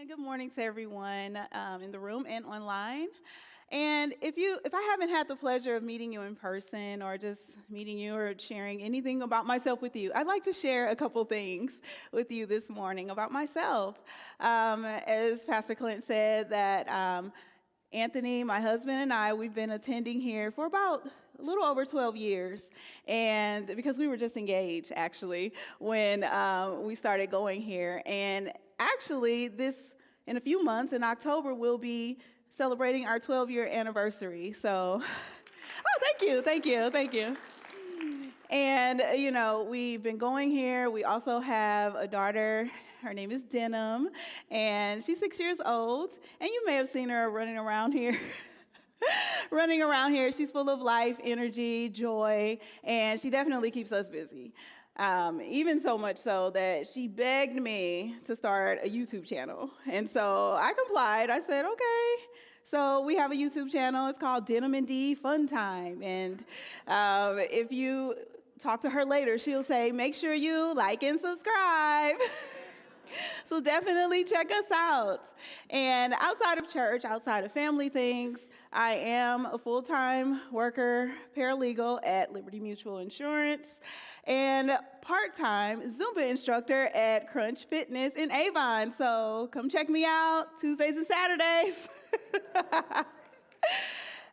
And good morning to everyone in the room and online. And if I haven't had the pleasure of meeting you in person or just meeting you or sharing anything about myself with you, I'd like to share a couple things with you this morning about myself. As Pastor Clint said, that Anthony, my husband, and we've been attending here for about a little over 12 years. And because we were just engaged, actually, when we started going here. And actually, in a few months, in October, we'll be celebrating our 12-year anniversary. So, thank you. And, we've been going here. We also have a daughter. Her name is Denim, and she's 6 years old. And you may have seen her running around here. She's full of life, energy, joy, and she definitely keeps us busy. Even so much so that she begged me to start a YouTube channel. And so I complied. I said, okay. So we have a YouTube channel. It's called Denim and D Fun Time. And if you talk to her later, she'll say, make sure you like and subscribe. So definitely check us out. And outside of church, outside of family things, I am a full-time worker, paralegal at Liberty Mutual Insurance, and part-time Zumba instructor at Crunch Fitness in Avon. So come check me out Tuesdays and Saturdays.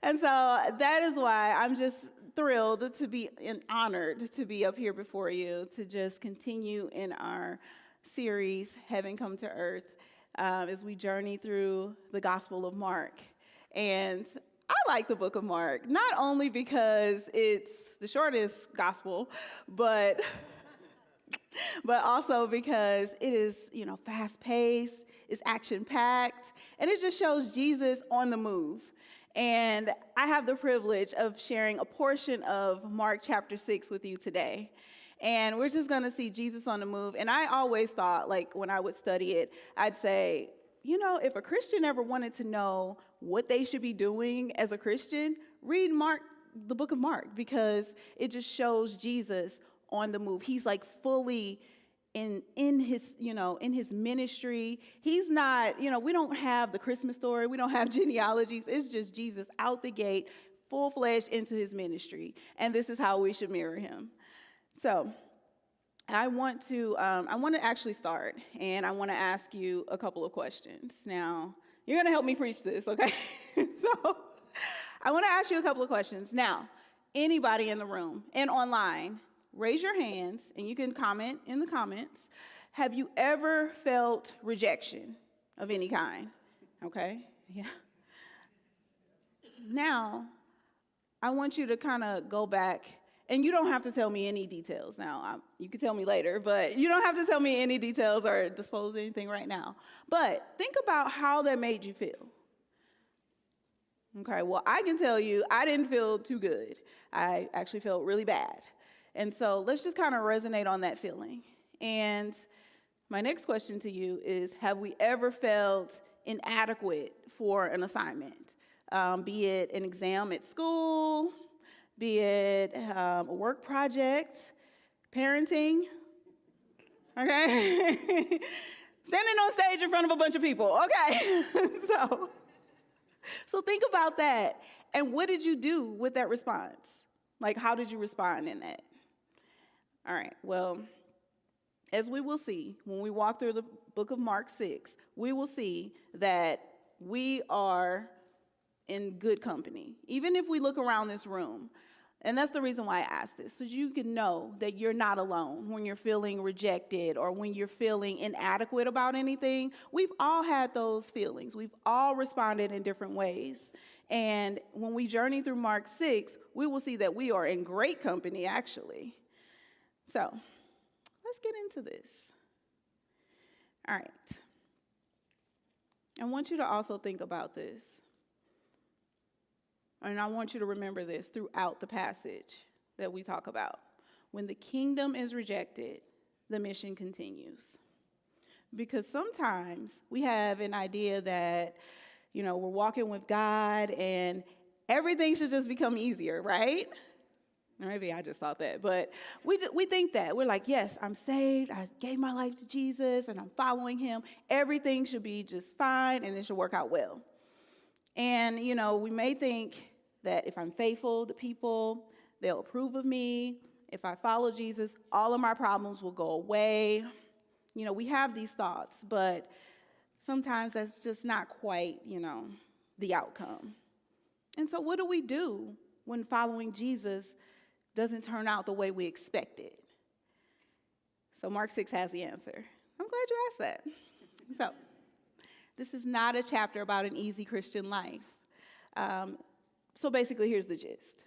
And so that is why I'm just thrilled to be and honored to be up here before you to just continue in our series, Heaven Come to Earth, as we journey through the Gospel of Mark. And I like the book of Mark, not only because it's the shortest gospel, but also because it is, fast-paced, it's action-packed, and it just shows Jesus on the move. And I have the privilege of sharing a portion of Mark chapter 6 with you today. And we're just going to see Jesus on the move. And I always thought, when I would study it, I'd say, if a Christian ever wanted to know what they should be doing as a Christian, read Mark, the book of Mark, because it just shows Jesus on the move. He's fully in his ministry. He's not, we don't have the Christmas story. We don't have genealogies. It's just Jesus out the gate, full-fledged into his ministry. And this is how we should mirror him. So I want to actually start, and I want to ask you a couple of questions. Now, you're going to help me preach this, okay? So I want to ask you a couple of questions. Now, anybody in the room and online, raise your hands, and you can comment in the comments. Have you ever felt rejection of any kind? Okay, yeah. Now, I want you to kind of go back. And you don't have to tell me any details now. You can tell me later, but you don't have to tell me any details or disclose anything right now. But think about how that made you feel. Okay, well, I can tell you I didn't feel too good. I actually felt really bad. And so let's just kind of resonate on that feeling. And my next question to you is, have we ever felt inadequate for an assignment? Be it an exam at school, be it a work project, parenting, okay? Standing on stage in front of a bunch of people, okay? So think about that. And what did you do with that response? How did you respond in that? All right, well, as we will see, when we walk through the book of Mark 6, we will see that we are in good company, even if we look around this room. And that's the reason why I asked this, so you can know that you're not alone when you're feeling rejected or when you're feeling inadequate about anything. We've all had those feelings. We've all responded in different ways. And when we journey through Mark 6, we will see that we are in great company, actually. So let's get into this. All right. I want you to also think about this. And I want you to remember this throughout the passage that we talk about. When the kingdom is rejected, the mission continues. Because sometimes we have an idea that, we're walking with God and everything should just become easier, right? Maybe I just thought that, but we think that. We're like, yes, I'm saved. I gave my life to Jesus, and I'm following him. Everything should be just fine, and it should work out well. And, we may think that if I'm faithful to people, they'll approve of me. If I follow Jesus, all of my problems will go away. We have these thoughts, but sometimes that's just not quite, the outcome. And so what do we do when following Jesus doesn't turn out the way we expected? So Mark 6 has the answer. I'm glad you asked that. So this is not a chapter about an easy Christian life. So basically, here's the gist.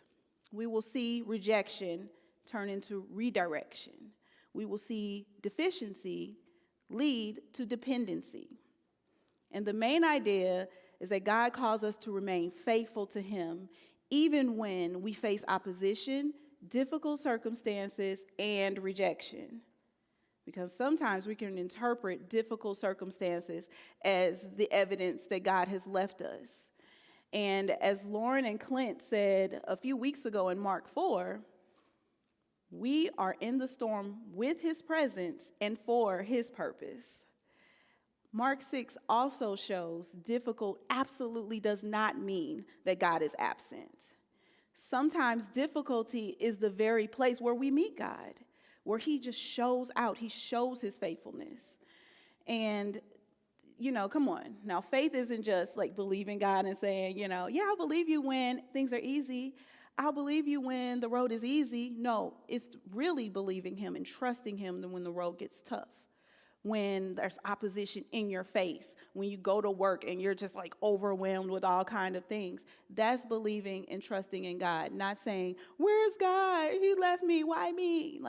We will see rejection turn into redirection. We will see deficiency lead to dependency. And the main idea is that God calls us to remain faithful to him, even when we face opposition, difficult circumstances, and rejection. Because sometimes we can interpret difficult circumstances as the evidence that God has left us. And as Lauren and Clint said a few weeks ago in Mark 4, we are in the storm with his presence and for his purpose. Mark 6 also shows difficult absolutely does not mean that God is absent. Sometimes difficulty is the very place where we meet God, where he just shows out. He shows his faithfulness. And, come on. Now, faith isn't just like believing God and saying, yeah, I'll believe you when things are easy. I'll believe you when the road is easy. No, it's really believing him and trusting him when the road gets tough, when there's opposition in your face, when you go to work and you're just like overwhelmed with all kinds of things. That's believing and trusting in God, not saying, where's God? He left me. Why me?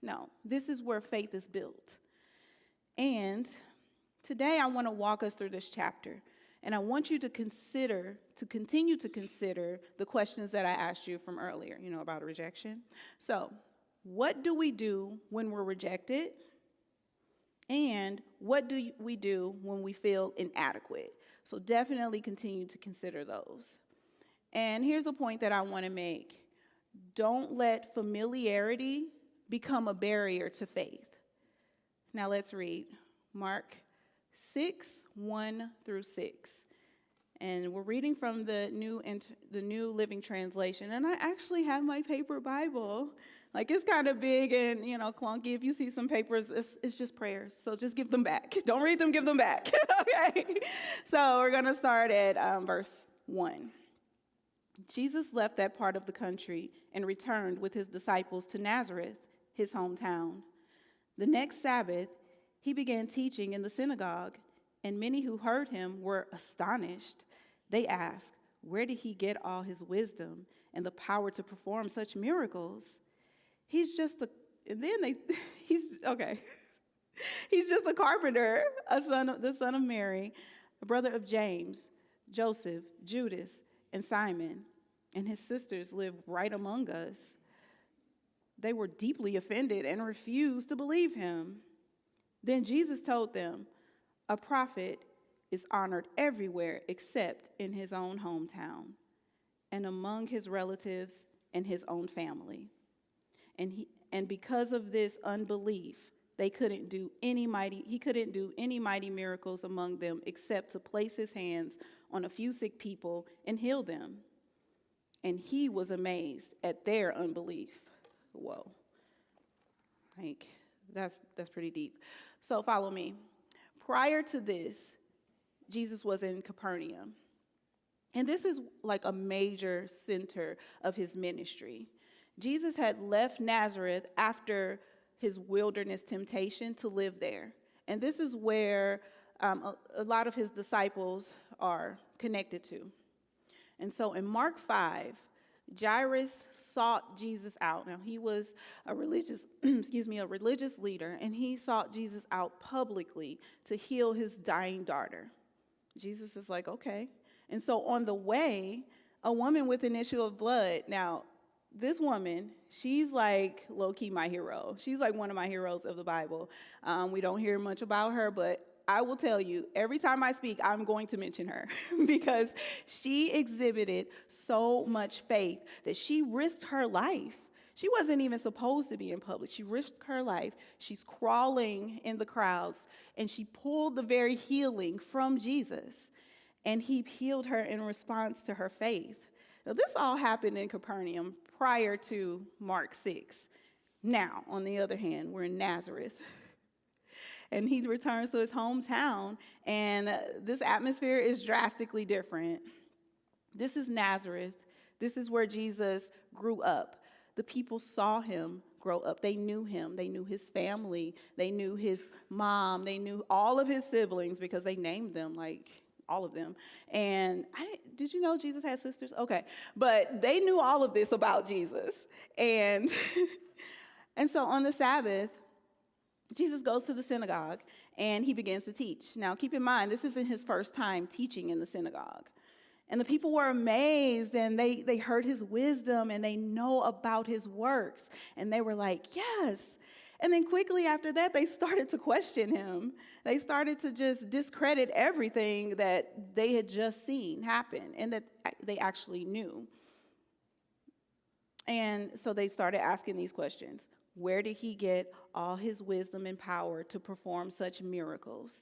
No, this is where faith is built. And today I want to walk us through this chapter. And I want you to continue to consider the questions that I asked you from earlier, about rejection. So, what do we do when we're rejected? And what do we do when we feel inadequate? So definitely continue to consider those. And here's a point that I want to make. Don't let familiarity become a barrier to faith. Now let's read Mark 6, 1 through 6. And we're reading from the New Living Translation. And I actually have my paper Bible. It's kind of big and, clunky. If you see some papers, it's just prayers. So just give them back. Don't read them, give them back. Okay? So we're going to start at verse 1. Jesus left that part of the country and returned with his disciples to Nazareth, his hometown. The next Sabbath, he began teaching in the synagogue, and many who heard him were astonished. They asked, where did he get all his wisdom and the power to perform such miracles? He's just a carpenter, the son of Mary, a brother of James, Joseph, Judas, and Simon, and his sisters live right among us. They were deeply offended and refused to believe him. Then Jesus told them, a prophet is honored everywhere except in his own hometown and among his relatives and his own family. And because of this unbelief, he couldn't do any mighty miracles among them except to place his hands on a few sick people and heal them. And he was amazed at their unbelief. Whoa. That's pretty deep. So follow me. Prior to this, Jesus was in Capernaum. And this is like a major center of his ministry. Jesus had left Nazareth after his wilderness temptation to live there. And this is where a lot of his disciples are connected to. And so in Mark 5, Jairus sought Jesus out. Now, he was a religious leader, and he sought Jesus out publicly to heal his dying daughter. Jesus is like, okay. And so on the way, a woman with an issue of blood. Now, this woman, she's low-key my hero. She's one of my heroes of the Bible. We don't hear much about her, but I will tell you, every time I speak, I'm going to mention her because she exhibited so much faith that she risked her life. She wasn't even supposed to be in public. She risked her life. She's crawling in the crowds, and she pulled the very healing from Jesus, and he healed her in response to her faith. Now, this all happened in Capernaum prior to Mark 6. Now, on the other hand, we're in Nazareth. And he returns to his hometown, and this atmosphere is drastically different. This is Nazareth. This is where Jesus grew up. The people saw him grow up. They knew him. They knew his family. They knew his mom. They knew all of his siblings because they named them, like all of them. And did you know Jesus had sisters? Okay. But they knew all of this about Jesus. And, and so on the Sabbath, Jesus goes to the synagogue and he begins to teach. Now, keep in mind, this isn't his first time teaching in the synagogue. And the people were amazed, and they heard his wisdom, and they know about his works. And they were like, yes. And then quickly after that, they started to question him. They started to just discredit everything that they had just seen happen and that they actually knew. And so they started asking these questions. Where did he get all his wisdom and power to perform such miracles?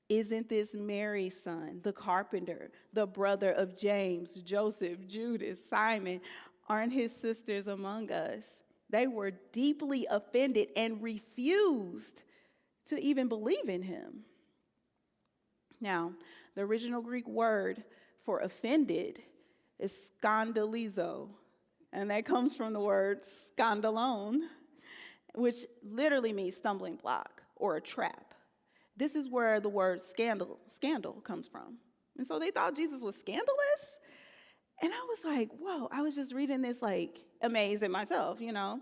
Isn't this Mary's son, the carpenter, the brother of James, Joseph, Judas, Simon? Aren't his sisters among us? They were deeply offended and refused to even believe in him. Now, the original Greek word for offended is skandalizo, and that comes from the word skandalon, which literally means stumbling block or a trap. This is where the word scandal comes from. And so they thought Jesus was scandalous. And I was like, whoa, I was just reading this like amazed at myself, you know.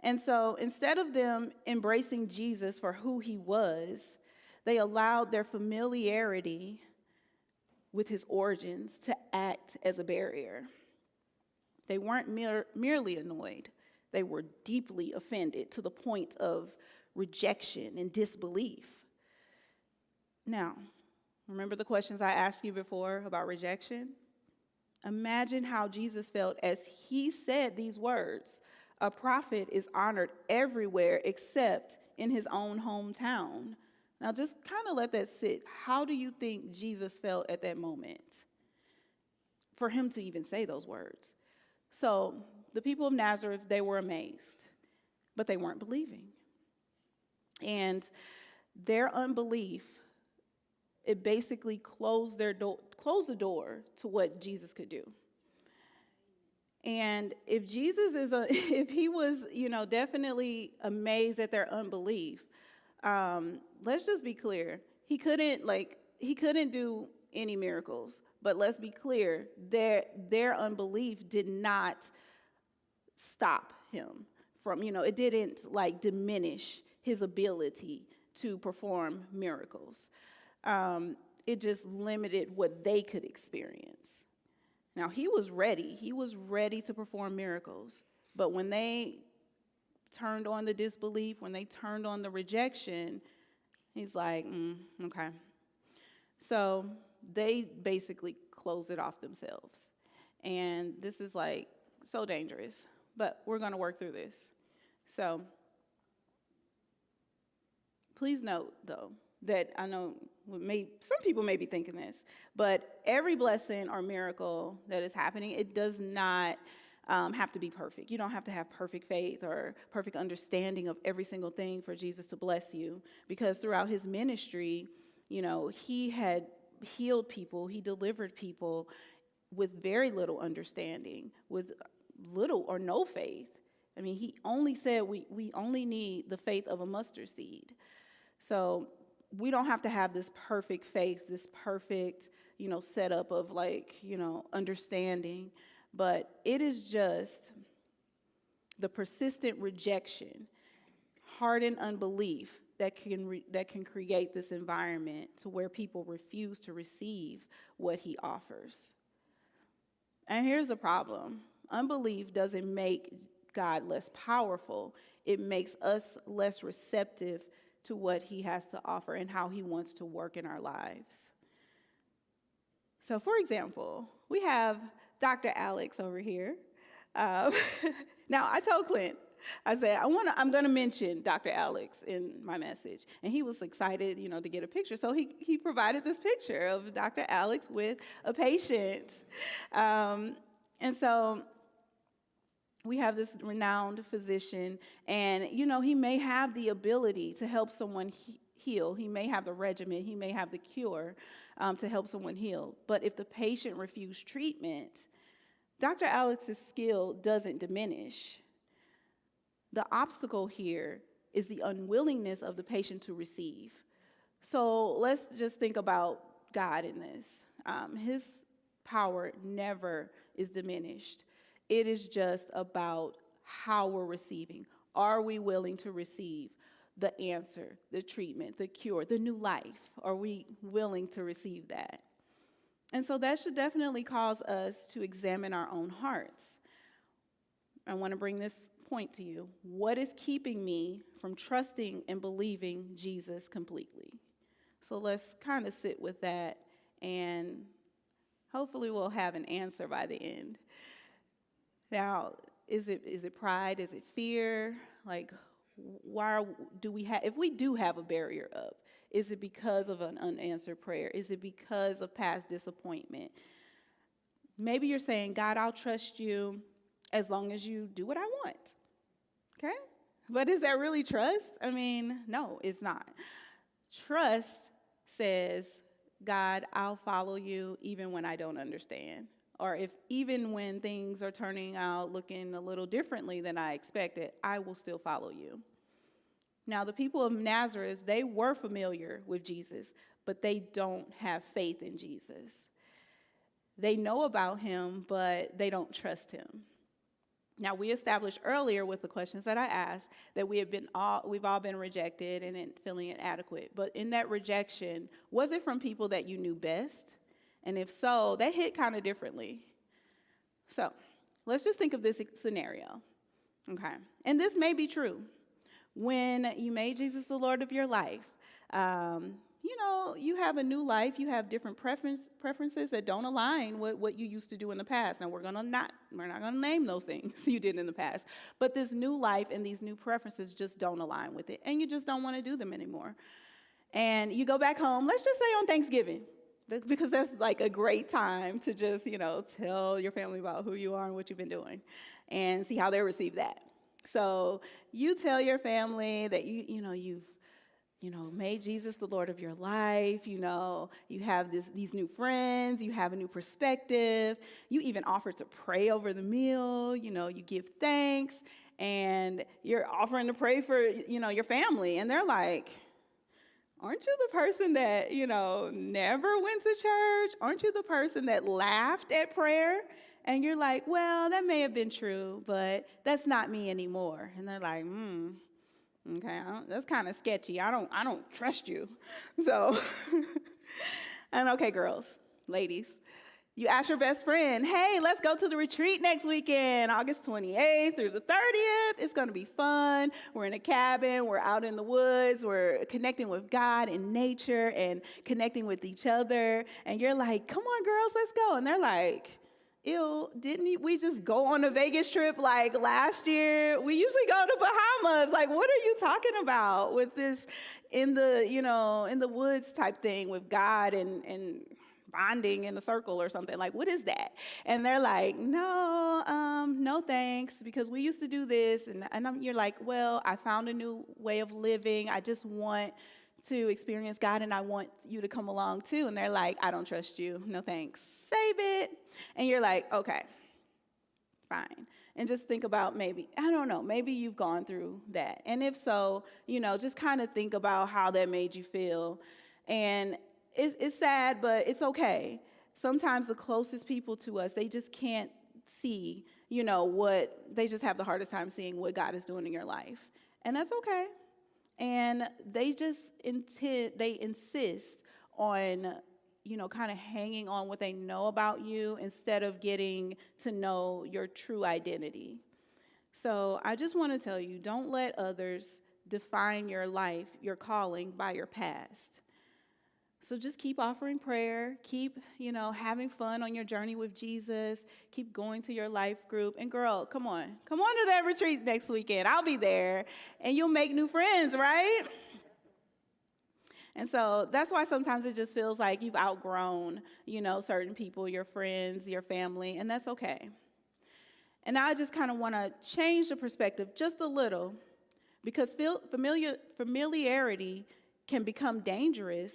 And so instead of them embracing Jesus for who he was, they allowed their familiarity with his origins to act as a barrier. They weren't merely annoyed. They were deeply offended to the point of rejection and disbelief. Now, remember the questions I asked you before about rejection? Imagine how Jesus felt as he said these words. A prophet is honored everywhere except in his own hometown. Now, just kind of let that sit. How do you think Jesus felt at that moment for him to even say those words? So the people of Nazareth, they were amazed, but they weren't believing. And their unbelief, it basically closed the door to what Jesus could do. And if if he was, definitely amazed at their unbelief, let's just be clear. He couldn't do any miracles. But let's be clear, their unbelief did not stop him from, it didn't diminish his ability to perform miracles. It just limited what they could experience. Now, he was ready. He was ready to perform miracles. But when they turned on the disbelief, when they turned on the rejection, he's like, okay. So they basically closed it off themselves. And this is so dangerous. But we're going to work through this. So please note, though, that I know some people may be thinking this, but every blessing or miracle that is happening, it does not have to be perfect. You don't have to have perfect faith or perfect understanding of every single thing for Jesus to bless you, because throughout his ministry, he had healed people, he delivered people with very little understanding, with little or no faith. I mean, he only said we only need the faith of a mustard seed. So we don't have to have this perfect faith, this perfect, setup of understanding, but it is just the persistent rejection, hardened unbelief that can create this environment to where people refuse to receive what he offers. And here's the problem. Unbelief doesn't make God less powerful. It makes us less receptive to what he has to offer and how he wants to work in our lives. So, for example, we have Dr. Alex over here. Now, I told Clint, I said, I'm going to mention Dr. Alex in my message. And he was excited, to get a picture. So he provided this picture of Dr. Alex with a patient. And so we have this renowned physician, and, he may have the ability to help someone heal. He may have the regimen. He may have the cure to help someone heal. But if the patient refused treatment, Dr. Alex's skill doesn't diminish. The obstacle here is the unwillingness of the patient to receive. So let's just think about God in this. His power never is diminished. It is just about how we're receiving. Are we willing to receive the answer, the treatment, the cure, the new life? Are we willing to receive that? And so that should definitely cause us to examine our own hearts. I want to bring this point to you. What is keeping me from trusting and believing Jesus completely? So let's kind of sit with that, and hopefully we'll have an answer by the end. Now, is it pride? Is it fear? Like, if we do have a barrier up, is it because of an unanswered prayer? Is it because of past disappointment? Maybe you're saying, God, I'll trust you as long as you do what I want. Okay? But is that really trust? I mean, no, it's not. Trust says, God, I'll follow you even when I don't understand. Or even when things are turning out looking a little differently than I expected, I will still follow you. Now, the people of Nazareth, they were familiar with Jesus, but they don't have faith in Jesus. They know about him, but they don't trust him. Now, we established earlier with the questions that I asked that we've all been rejected and feeling inadequate. But in that rejection, was it from people that you knew best? And if so, that hit kind of differently. So let's just think of this scenario, okay? And this may be true. When you made Jesus the Lord of your life, you have a new life. You have different preferences that don't align with what you used to do in the past. Now, we're not going to name those things you did in the past. But this new life and these new preferences just don't align with it. And you just don't want to do them anymore. And you go back home, let's just say on Thanksgiving, because that's like a great time to just, tell your family about who you are and what you've been doing and see how they receive that. So you tell your family that you've made Jesus the Lord of your life. You have these new friends. You have a new perspective. You even offer to pray over the meal. You give thanks, and you're offering to pray for, your family. And they're like, aren't you the person that, never went to church? Aren't you the person that laughed at prayer? And you're like, well, that may have been true, but that's not me anymore. And they're like, okay, that's kind of sketchy. I don't trust you. So, and okay, girls, ladies, you ask your best friend, hey, let's go to the retreat next weekend, August 28th through the 30th. It's going to be fun. We're in a cabin. We're out in the woods. We're connecting with God and nature and connecting with each other. And you're like, come on, girls, let's go. And they're like, ew, didn't we just go on a Vegas trip like last year? We usually go to Bahamas. Like, what are you talking about with this in the woods type thing with God and bonding in a circle or something? Like, what is that? And they're like, no thanks, because we used to do this. And you're like, well, I found a new way of living. I just want to experience God, and I want you to come along too. And they're like, I don't trust you. No thanks. Save it. And you're like, okay, fine. And just think about maybe you've gone through that. And if so, just kind of think about how that made you feel. And it's sad, but it's okay. Sometimes the closest people to us, they just can't see, they just have the hardest time seeing what God is doing in your life. And that's okay. And they just insist on, kind of hanging on what they know about you instead of getting to know your true identity. So I just want to tell you, don't let others define your life, your calling by your past. So just keep offering prayer, keep, having fun on your journey with Jesus, keep going to your life group. And girl, come on to that retreat next weekend. I'll be there and you'll make new friends, right? And so that's why sometimes it just feels like you've outgrown, certain people, your friends, your family, and that's okay. And now I just kind of want to change the perspective just a little, because familiarity can become dangerous.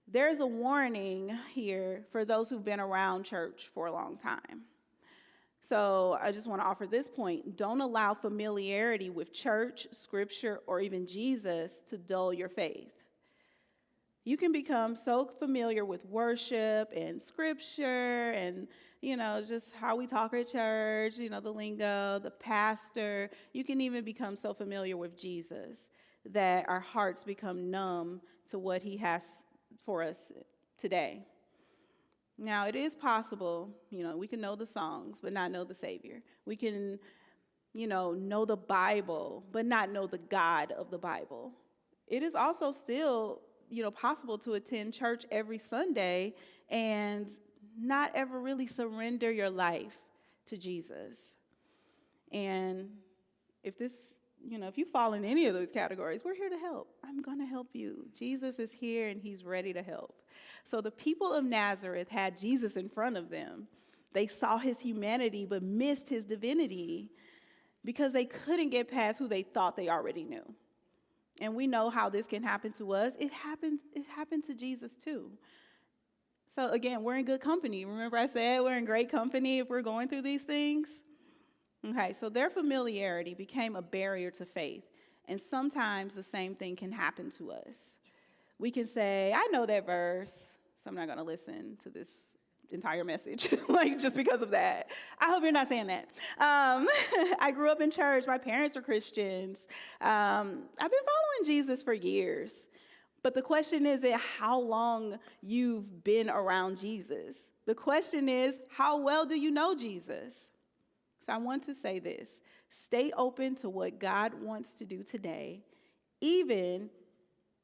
There's a warning here for those who've been around church for a long time. So I just want to offer this point. Don't allow familiarity with church, scripture, or even Jesus to dull your faith. You can become so familiar with worship and scripture and, just how we talk at church, the lingo, the pastor. You can even become so familiar with Jesus that our hearts become numb to what he has for us today. Now, it is possible, we can know the songs, but not know the Savior. We can, know the Bible, but not know the God of the Bible. It is also still, possible to attend church every Sunday and not ever really surrender your life to Jesus. And if you fall in any of those categories, we're here to help. I'm going to help you. Jesus is here and he's ready to help. So the people of Nazareth had Jesus in front of them. They saw his humanity but missed his divinity because they couldn't get past who they thought they already knew. And we know how this can happen to us. It happened to Jesus too. So again, we're in good company. Remember I said we're in great company if we're going through these things? Okay, so their familiarity became a barrier to faith. And sometimes the same thing can happen to us. We can say, I know that verse, so I'm not going to listen to this entire message, just because of that. I hope you're not saying that. I grew up in church. My parents were Christians. I've been following Jesus for years. But the question isn't how long you've been around Jesus. The question is, how well do you know Jesus? So I want to say this. Stay open to what God wants to do today, even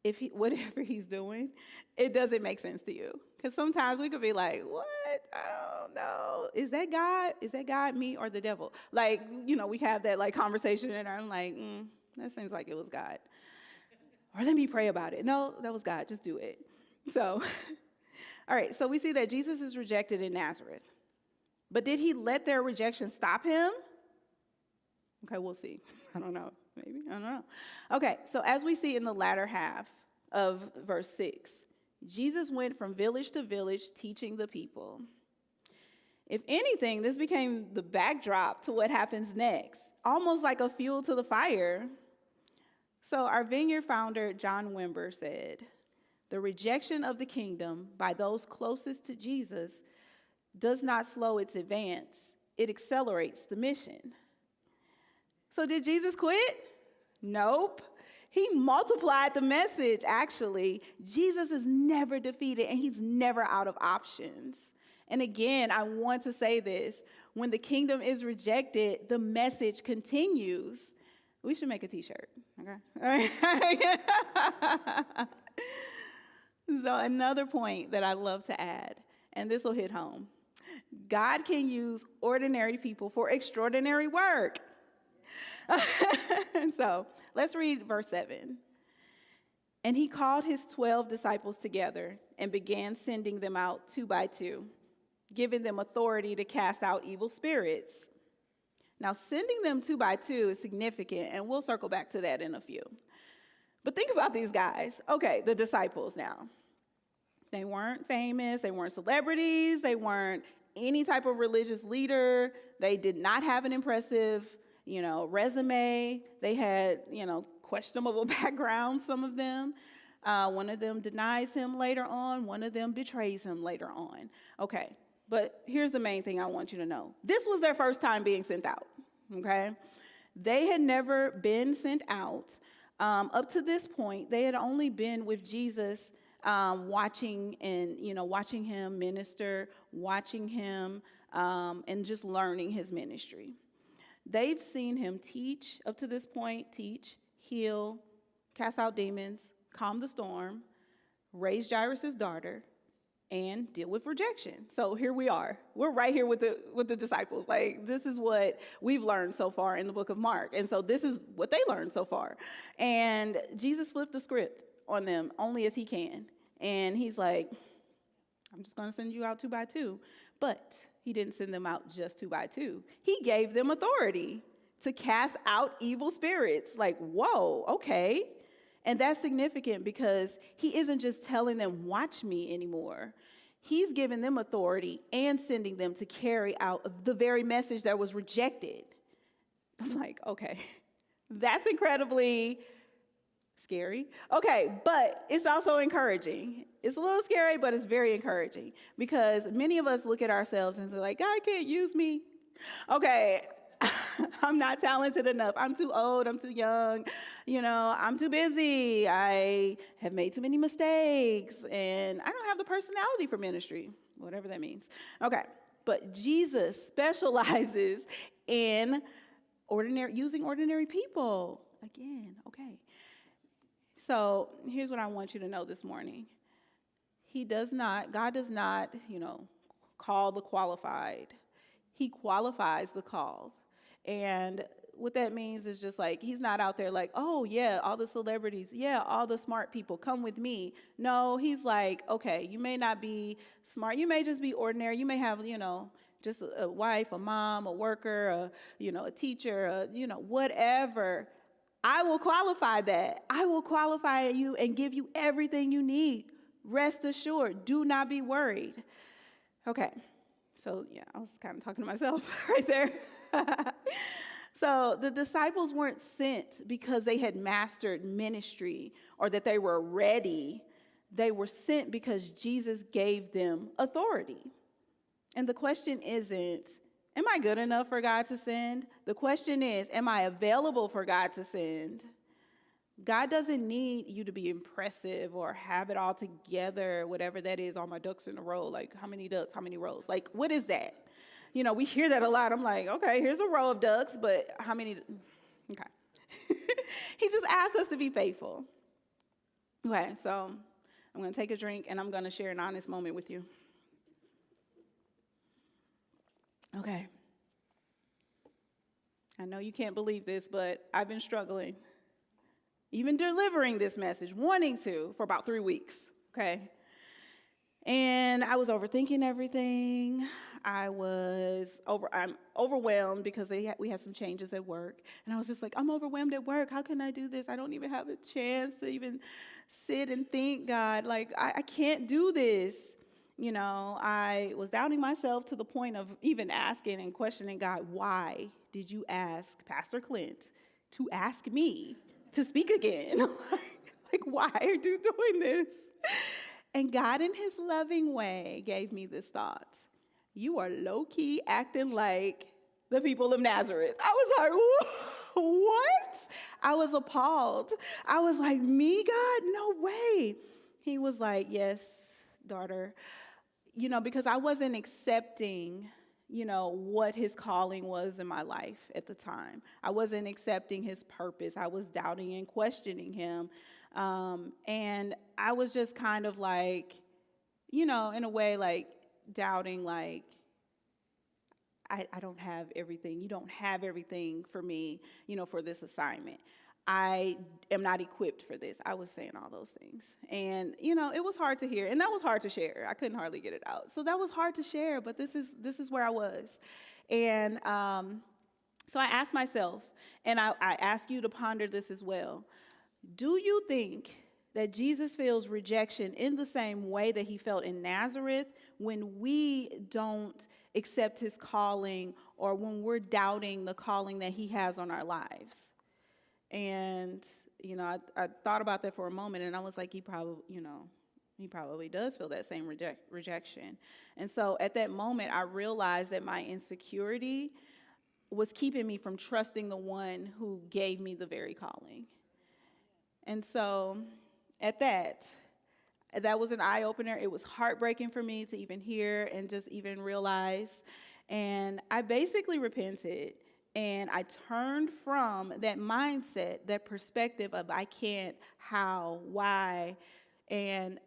if whatever he's doing, it doesn't make sense to you. Because sometimes we could be like, what? I don't know. Is that God? Is that God, me, or the devil? We have that conversation and I'm like, that seems like it was God. Or let me pray about it. No, that was God. Just do it. So, all right. So we see that Jesus is rejected in Nazareth. But did he let their rejection stop him? Okay, we'll see. I don't know. Maybe. I don't know. Okay, so as we see in the latter half of verse 6, Jesus went from village to village teaching the people. If anything, this became the backdrop to what happens next, almost like a fuel to the fire. So our Vineyard founder, John Wimber, said, the rejection of the kingdom by those closest to Jesus does not slow its advance. It accelerates the mission. So did Jesus quit? Nope. He multiplied the message, actually. Jesus is never defeated, and he's never out of options. And again, I want to say this. When the kingdom is rejected, the message continues. We should make a t-shirt, okay? So another point that I love to add, and this will hit home. God can use ordinary people for extraordinary work. So let's read verse 7. And he called his 12 disciples together and began sending them out 2 by 2, giving them authority to cast out evil spirits. Now, sending them 2 by 2 is significant, and we'll circle back to that in a few. But think about these guys. Okay, the disciples now. They weren't famous. They weren't celebrities. They weren't any type of religious leader. They did not have an impressive, resume. They had, questionable backgrounds, some of them. One of them denies him later on. One of them betrays him later on. Okay, but here's the main thing I want you to know. This was their first time being sent out, okay? They had never been sent out. Up to this point, they had only been with Jesus, watching him minister, watching him, and just learning his ministry. They've seen him teach, up to this point, heal, cast out demons, calm the storm, raise Jairus' daughter, and deal with rejection. So here we are. We're right here with the disciples. Like, this is what we've learned so far in the book of Mark. And so this is what they learned so far. And Jesus flipped the script on them only as he can. And he's like, I'm just going to send you out 2 by 2. But he didn't send them out just 2 by 2. He gave them authority to cast out evil spirits. Like, whoa, okay. And that's significant because he isn't just telling them, watch me anymore. He's giving them authority and sending them to carry out the very message that was rejected. I'm like, okay, that's incredibly scary. Okay, but it's also encouraging. It's a little scary, but it's very encouraging because many of us look at ourselves and say, like, God can't use me. Okay, I'm not talented enough. I'm too old. I'm too young. I'm too busy. I have made too many mistakes, and I don't have the personality for ministry, whatever that means. Okay, but Jesus specializes in using ordinary people. Again, okay. So here's what I want you to know this morning. God does not, call the qualified. He qualifies the called. And what that means is just like, he's not out there like, oh yeah, all the celebrities, yeah, all the smart people, come with me. No, he's like, okay, you may not be smart. You may just be ordinary. You may have, just a wife, a mom, a worker, a teacher, whatever. I will qualify that. I will qualify you and give you everything you need. Rest assured. Do not be worried. Okay. So, yeah, I was kind of talking to myself right there. So the disciples weren't sent because they had mastered ministry or that they were ready. They were sent because Jesus gave them authority. And the question isn't, am I good enough for God to send? The question is, am I available for God to send? God doesn't need you to be impressive or have it all together, whatever that is, all my ducks in a row. Like, how many ducks, how many rows? Like, what is that? We hear that a lot. I'm like, okay, here's a row of ducks, but how many? Okay. He just asked us to be faithful. Okay, so I'm going to take a drink, and I'm going to share an honest moment with you. Okay. I know you can't believe this, but I've been struggling, even delivering this message, wanting to, for about 3 weeks, okay? And I was overthinking everything. I'm overwhelmed because we had some changes at work. And I was just like, I'm overwhelmed at work. How can I do this? I don't even have a chance to even sit and think, God. Like, I can't do this. I was doubting myself to the point of even asking and questioning God, why did you ask Pastor Clint to ask me to speak again? Like, why are you doing this? And God, in his loving way, gave me this thought. You are low-key acting like the people of Nazareth. I was like, what? I was appalled. I was like, me, God? No way. He was like, yes, daughter. Because I wasn't accepting, what his calling was in my life at the time. I wasn't accepting his purpose. I was doubting and questioning him. And I was just kind of like, in a way, like doubting, like, I don't have everything. You don't have everything for me, for this assignment. I am not equipped for this. I was saying all those things. And, it was hard to hear. And that was hard to share. I couldn't hardly get it out. So that was hard to share, but this is where I was. And so I asked myself, and I ask you to ponder this as well. Do you think that Jesus feels rejection in the same way that he felt in Nazareth when we don't accept his calling or when we're doubting the calling that he has on our lives? And, I thought about that for a moment, and I was like, he probably does feel that same rejection. And so at that moment, I realized that my insecurity was keeping me from trusting the one who gave me the very calling. And so at that was an eye-opener. It was heartbreaking for me to even hear and just even realize. And I basically repented. And I turned from that mindset, that perspective of I can't, how, why. And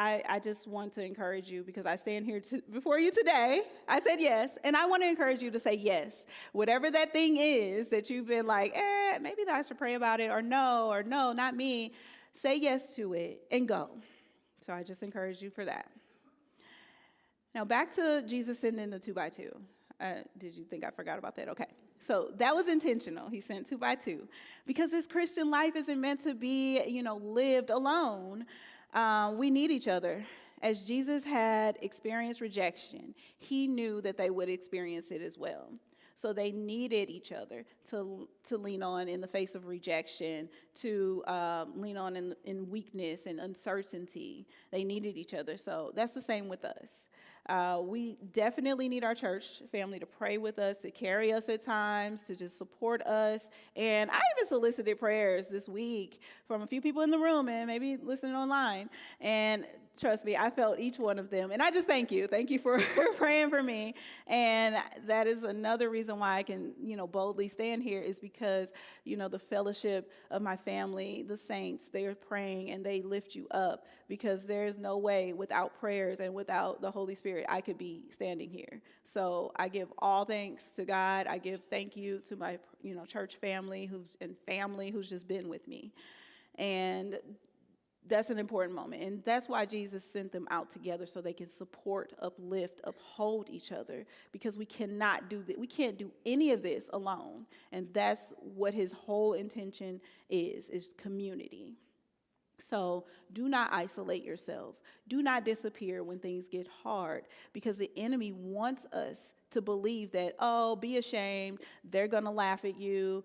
I just want to encourage you, because I stand here before you today. I said yes, and I want to encourage you to say yes. Whatever that thing is that you've been like, maybe I should pray about it, or no, not me. Say yes to it and go. So I just encourage you for that. Now back to Jesus sending the 2x2. Did you think I forgot about that? Okay. So that was intentional. He sent 2x2 because this Christian life isn't meant to be, lived alone. We need each other. As Jesus had experienced rejection, he knew that they would experience it as well. So they needed each other to lean on in the face of rejection, to lean on in weakness and uncertainty. They needed each other. So that's the same with us. We definitely need our church family to pray with us, to carry us at times, to just support us. And I even solicited prayers this week from a few people in the room and maybe listening online. And trust me, I felt each one of them. And I just thank you. Thank you for praying for me. And that is another reason why I can, boldly stand here, is because, the fellowship of my family, the saints, they are praying and they lift you up, because there's no way without prayers and without the Holy Spirit I could be standing here. So I give all thanks to God. I give thank you to my, church family who's just been with me. And that's an important moment. And that's why Jesus sent them out together, so they can support, uplift, uphold each other, because we cannot do that. We can't do any of this alone. And that's what his whole intention is community. So do not isolate yourself. Do not disappear when things get hard, because the enemy wants us to believe that, be ashamed. They're going to laugh at you.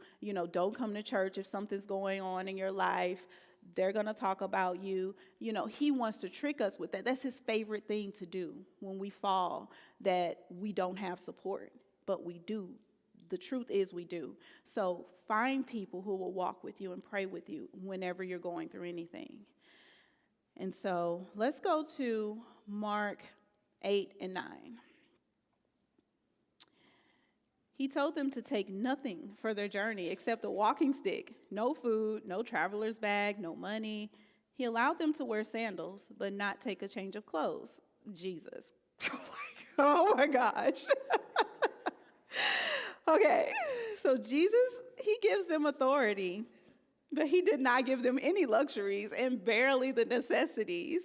Don't come to church if something's going on in your life. They're going to talk about you. He wants to trick us with that. That's his favorite thing to do when we fall, that we don't have support, but we do. The truth is we do. So find people who will walk with you and pray with you whenever you're going through anything. And so let's go to Mark 8 and 9. He told them to take nothing for their journey except a walking stick, no food, no traveler's bag, no money. He allowed them to wear sandals, but not take a change of clothes. Jesus. Oh my gosh. Okay, so Jesus, he gives them authority, but he did not give them any luxuries and barely the necessities.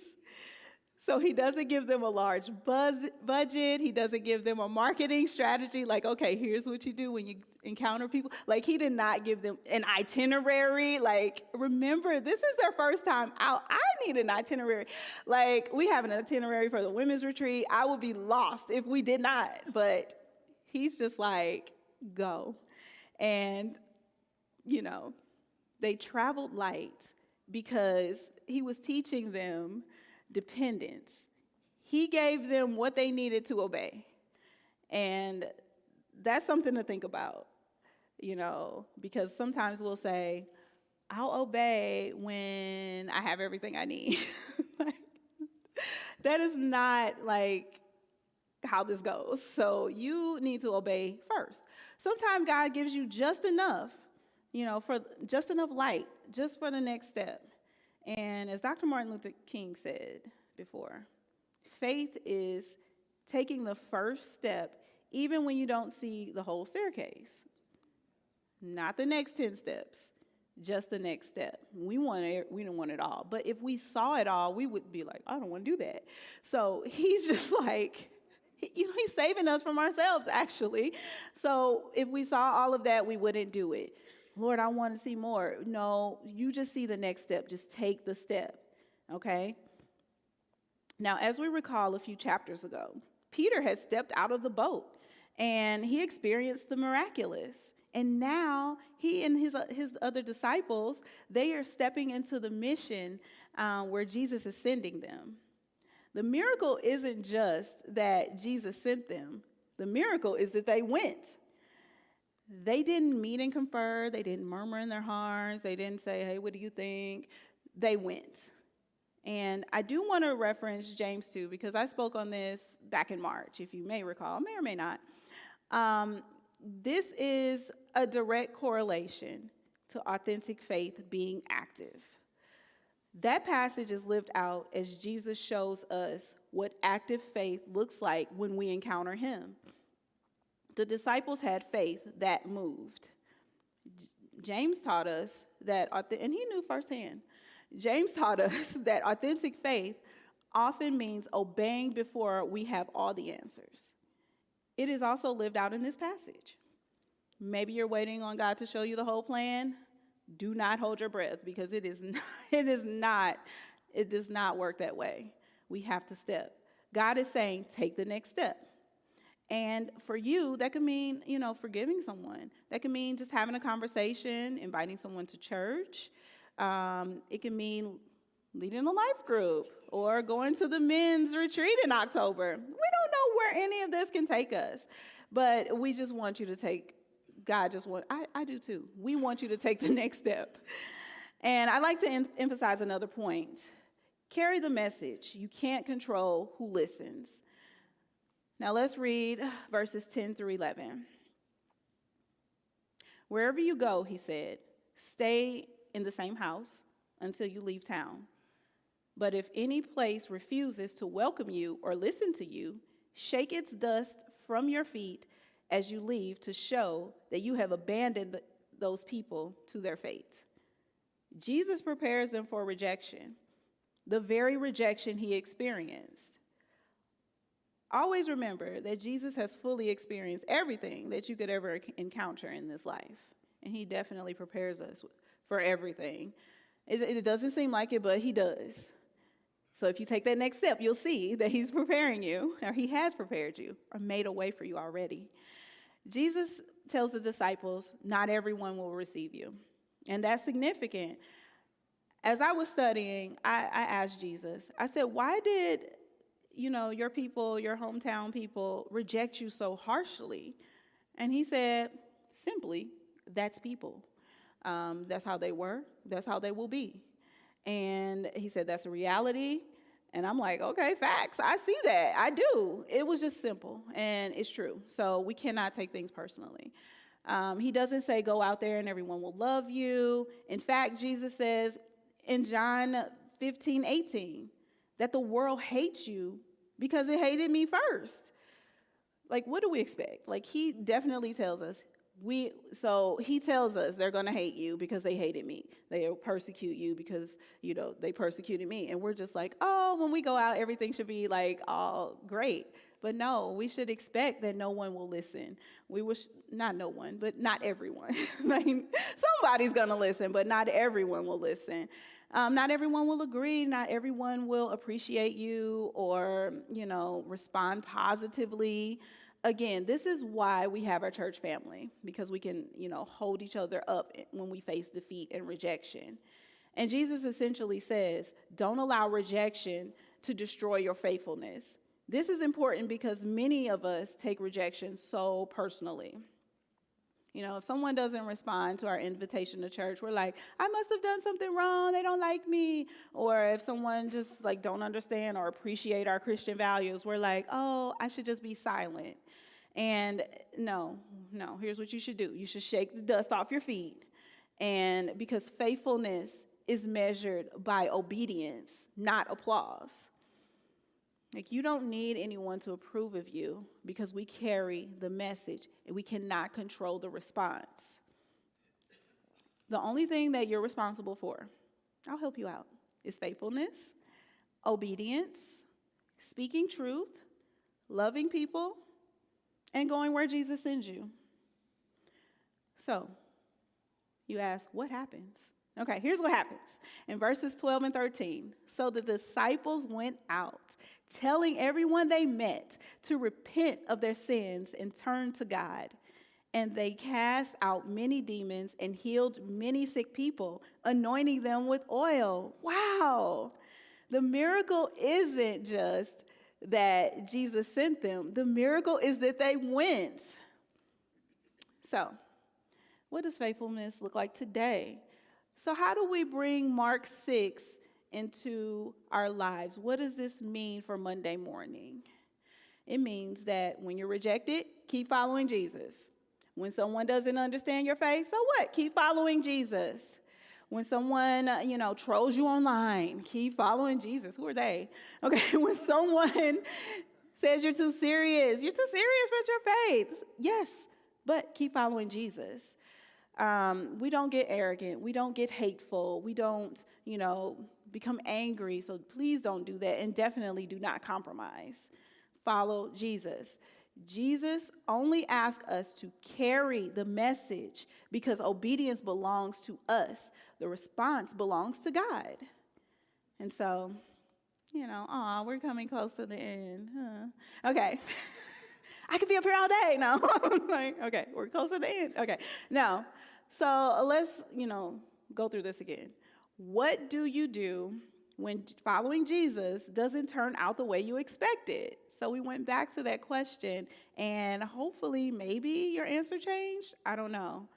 So he doesn't give them a large budget. He doesn't give them a marketing strategy like, okay, here's what you do when you encounter people. Like, he did not give them an itinerary. Like, remember, this is their first time out. I need an itinerary. Like, we have an itinerary for the women's retreat. I would be lost if we did not. But he's just like, go. And, they traveled light because he was teaching them dependence. He gave them what they needed to obey. And that's something to think about, because sometimes we'll say, I'll obey when I have everything I need. That is not how this goes. So you need to obey first. Sometimes God gives you just enough, for just enough light, just for the next step. And as Dr. Martin Luther King said before, faith is taking the first step even when you don't see the whole staircase. Not the next 10 steps, just the next step. We don't want it all. But if we saw it all, we would be like, I don't want to do that. So he's just like, he's saving us from ourselves, actually. So if we saw all of that, we wouldn't do it. Lord, I want to see more. No, you just see the next step. Just take the step, okay? Now, as we recall a few chapters ago, Peter had stepped out of the boat, and he experienced the miraculous. And now he and his other disciples, they are stepping into the mission where Jesus is sending them. The miracle isn't just that Jesus sent them. The miracle is that they went. They didn't meet and confer. They didn't murmur in their hearts. They didn't say, hey, what do you think? They went. And I do want to reference James 2, because I spoke on this back in March, if you may recall, may or may not. This is a direct correlation to authentic faith being active. That passage is lived out as Jesus shows us what active faith looks like when we encounter him. The disciples had faith that moved. James taught us that, and he knew firsthand, James taught us that authentic faith often means obeying before we have all the answers. It is also lived out in this passage. Maybe you're waiting on God to show you the whole plan. Do not hold your breath, because it does not work that way. We have to step. God is saying, take the next step. And for you, that could mean, forgiving someone. That could mean just having a conversation, inviting someone to church. It can mean leading a life group or going to the men's retreat in October. We don't know where any of this can take us, but we just want you to take, I do too. We want you to take the next step. And I'd like to emphasize another point. Carry the message. You can't control who listens. Now let's read verses 10 through 11. Wherever you go, he said, stay in the same house until you leave town. But if any place refuses to welcome you or listen to you, shake its dust from your feet as you leave to show that you have abandoned those people to their fate. Jesus prepares them for rejection, the very rejection he experienced. Always remember that Jesus has fully experienced everything that you could ever encounter in this life. And he definitely prepares us for everything. It doesn't seem like it, but he does. So if you take that next step, you'll see that he's preparing you, or he has prepared you, or made a way for you already. Jesus tells the disciples, not everyone will receive you. And that's significant. As I was studying, I asked Jesus, I said, why did your people, your hometown people, reject you so harshly? And he said, simply, that's people. That's how they were. That's how they will be. And he said, that's a reality. And I'm like, okay, facts. I see that. I do. It was just simple, and it's true. So we cannot take things personally. He doesn't say go out there and everyone will love you. In fact, Jesus says in John 15:18 that the world hates you because it hated me first. Like, what do we expect? Like, he definitely tells us, he tells us they're going to hate you because they hated me. They'll persecute you because, they persecuted me. And we're just like, oh, when we go out, everything should be like all great. But no, we should expect that no one will listen. Not no one, but not everyone. Somebody's going to listen, but not everyone will listen. Not everyone will agree. Not everyone will appreciate you or, respond positively. Again, this is why we have our church family, because we can, hold each other up when we face defeat and rejection. And Jesus essentially says, don't allow rejection to destroy your faithfulness. This is important because many of us take rejection so personally. If someone doesn't respond to our invitation to church, we're like, I must have done something wrong. They don't like me. Or if someone just don't understand or appreciate our Christian values, we're like, oh, I should just be silent. And no, here's what you should do. You should shake the dust off your feet. And because faithfulness is measured by obedience, not applause. You don't need anyone to approve of you because we carry the message and we cannot control the response. The only thing that you're responsible for, I'll help you out, is faithfulness, obedience, speaking truth, loving people, and going where Jesus sends you. So, you ask, what happens? Okay, here's what happens. In verses 12 and 13, so the disciples went out, telling everyone they met to repent of their sins and turn to God. And they cast out many demons and healed many sick people, anointing them with oil. Wow! The miracle isn't just that Jesus sent them. The miracle is that they went. So, what does faithfulness look like today? So how do we bring Mark 6 into our lives? What does this mean for Monday morning? It means that when you're rejected, keep following Jesus. When someone doesn't understand your faith, so what? Keep following Jesus. When someone, trolls you online, keep following Jesus. Who are they? Okay, when someone says you're too serious with your faith. Yes, but keep following Jesus. We don't get arrogant. We don't get hateful. We don't, become angry. So please don't do that. And definitely do not compromise. Follow Jesus. Jesus only asks us to carry the message because obedience belongs to us. The response belongs to God. And so, we're coming close to the end. Okay. I could be up here all day. No. Okay, we're close to the end. Okay. Now, so let's, go through this again. What do you do when following Jesus doesn't turn out the way you expected? So we went back to that question, and hopefully maybe your answer changed. I don't know.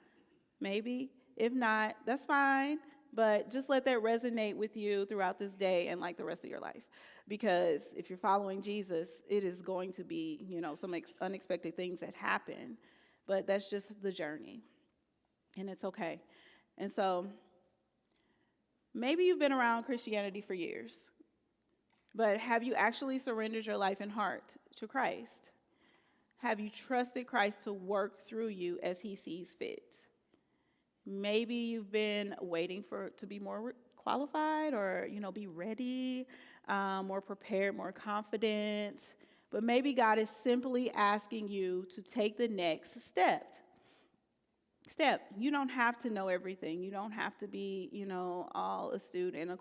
Maybe. If not, that's fine. But just let that resonate with you throughout this day and like the rest of your life. Because if you're following Jesus, it is going to be, some unexpected things that happen. But that's just the journey. And it's okay. And so maybe you've been around Christianity for years. But have you actually surrendered your life and heart to Christ? Have you trusted Christ to work through you as he sees fit? Maybe you've been waiting to be more qualified or, be ready, more prepared, more confident. But maybe God is simply asking you to take the next step. You don't have to know everything. You don't have to be, all astute and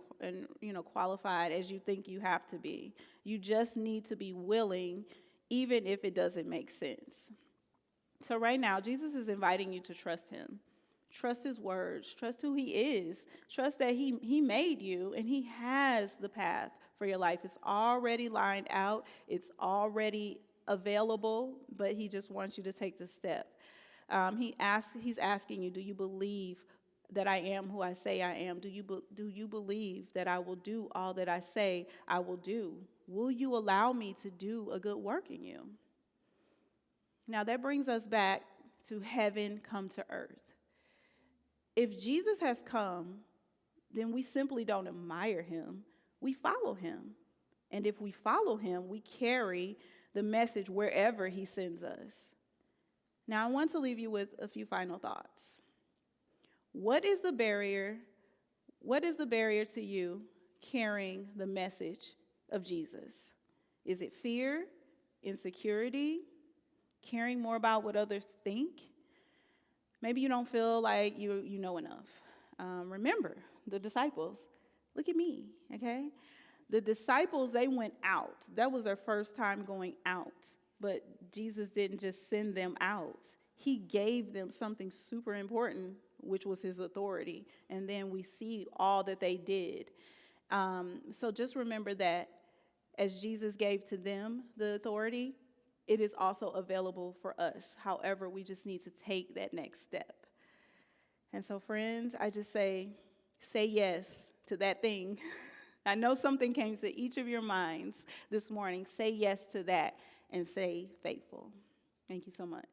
qualified as you think you have to be. You just need to be willing, even if it doesn't make sense. So right now, Jesus is inviting you to trust him. Trust his words. Trust who he is. Trust that he made you and he has the path for your life. It's already lined out. It's already available, but he just wants you to take the step. He's asking you, do you believe that I am who I say I am? Do you believe that I will do all that I say I will do? Will you allow me to do a good work in you? Now that brings us back to heaven come to earth. If Jesus has come, then we simply don't admire him. We follow him. And if we follow him, we carry the message wherever he sends us. Now, I want to leave you with a few final thoughts. What is the barrier to you carrying the message of Jesus? Is it fear, insecurity, caring more about what others think? Maybe you don't feel like you know enough. Remember, the disciples. Look at me, okay? The disciples, they went out. That was their first time going out. But Jesus didn't just send them out. He gave them something super important, which was his authority. And then we see all that they did. So just remember that as Jesus gave to them the authority, it is also available for us. However, we just need to take that next step. And so, friends, I just say yes to that thing. I know something came to each of your minds this morning. Say yes to that and stay faithful. Thank you so much.